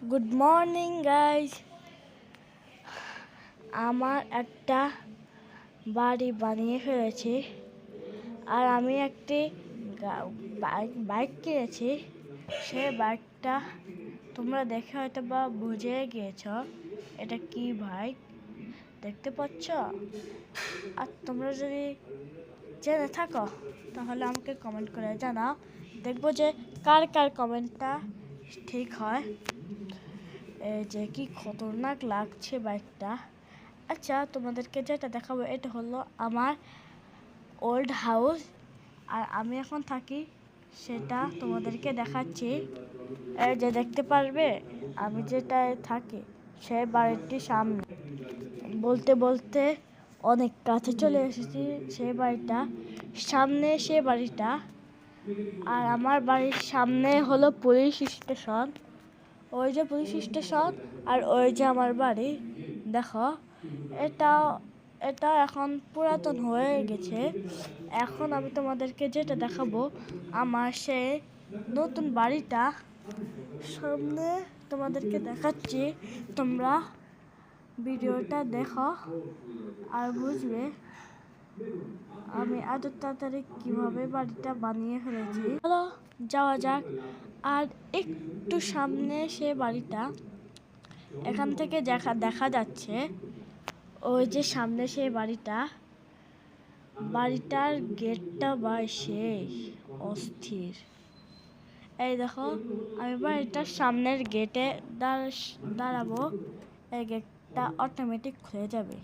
Good morning guys. আমার একটা বাড়ি বানিয়ে ফেলেছি, আর আমি একটি বাইক কিনেছি। সে বাইকটা তোমরা দেখে হয়তো বা বুঝে গিয়েছ এটা কি বাইক, দেখতে পাচ্ছ। আর তোমরা যদি জেনে থাকো তাহলে আমাকে কমেন্ট করে জানাও, দেখবো যে কার কার কমেন্টটা ঠিক হয়। এই যে কি খতরনাক লাগছে বাইকটা। আচ্ছা, তোমাদেরকে যেটা দেখাবো এটা হলো আমার ওল্ড হাউস, আর আমি এখন থাকি সেটা তোমাদেরকে দেখাচ্ছি। এই যে দেখতে পারবে আমি যেটায় থাকি সেই বাড়িটির সামনে। বলতে বলতে অনেক কাছে চলে এসেছি সেই বাড়িটা সামনে। সে বাড়িটা আর আমার বাড়ির সামনে হলো পুলিশ স্টেশন। ওই যে পুলিশ স্টেশন আর ওই যে আমার বাড়ি। দেখো, এটা এখন পুরাতন হয়ে গেছে। এখন আমি তোমাদেরকে যেটা দেখাবো আমার সেই নতুন বাড়িটা সামনে তোমাদেরকে দেখাচ্ছি। তোমরা ভিডিওটা দেখো আর বুঝবে আমি এত তাড়াতাড়ি কিভাবে বাড়িটা বানিয়ে ফেলেছি। চলো যাওয়া যাক। আর একটু সামনে সে বাড়িটা, এখান থেকে দেখা যাচ্ছে ওই যে সামনে সে বাড়িটার গেটটা সেই অস্থির। এই দেখো, আমি বাড়িটার সামনের গেটে দাঁড়াবো। এই গেটটা অটোমেটিক খুলে যাবে।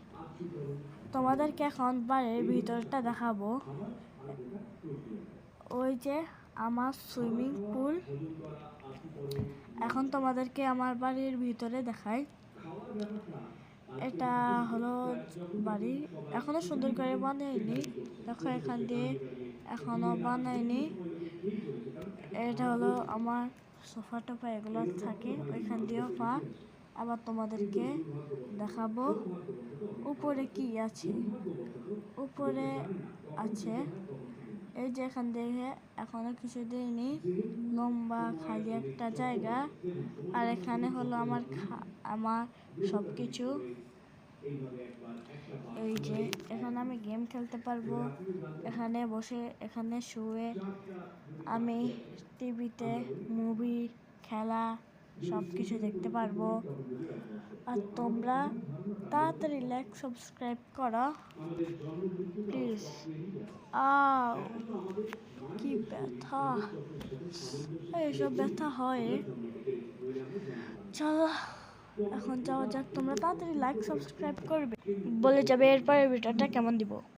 তোমাদেরকে এখন বাড়ির ভিতরটা দেখাবো। ওই যে আমার সুইমিং পুল। এখন তোমাদেরকে আমার বাড়ির ভিতরে দেখাই। এটা হলো বাড়ি, এখনো সুন্দর করে বানাইনি। দেখো এখান দিয়ে এখনো বানাইনি। এটা হলো আমার সোফা টোফা এগুলো থাকে ওইখান দিয়েও পা। আবার তোমাদেরকে দেখাবো উপরে কি আছে। উপরে আছে এই যে এখান থেকে এখনো কিছু দিইনি, লম্বা খালি একটা জায়গা। আর এখানে হলো আমার সবকিছু। এই যে এখানে আমি গেম খেলতে পারবো, এখানে বসে এখানে শুয়ে আমি টিভিতে মুভি খেলা সব কিছু দেখতে পারবো। আর তোমরা তাড়াতাড়ি লাইক সাবস্ক্রাইব করো প্লিজ। কি ব্যথা, এইসব ব্যথা হয়। চলো এখন যাওয়া যাক। তোমরা তাড়াতাড়ি লাইক সাবস্ক্রাইব করবে, বলে যাবে এরপরে ভিডিওটা কেমন দিব।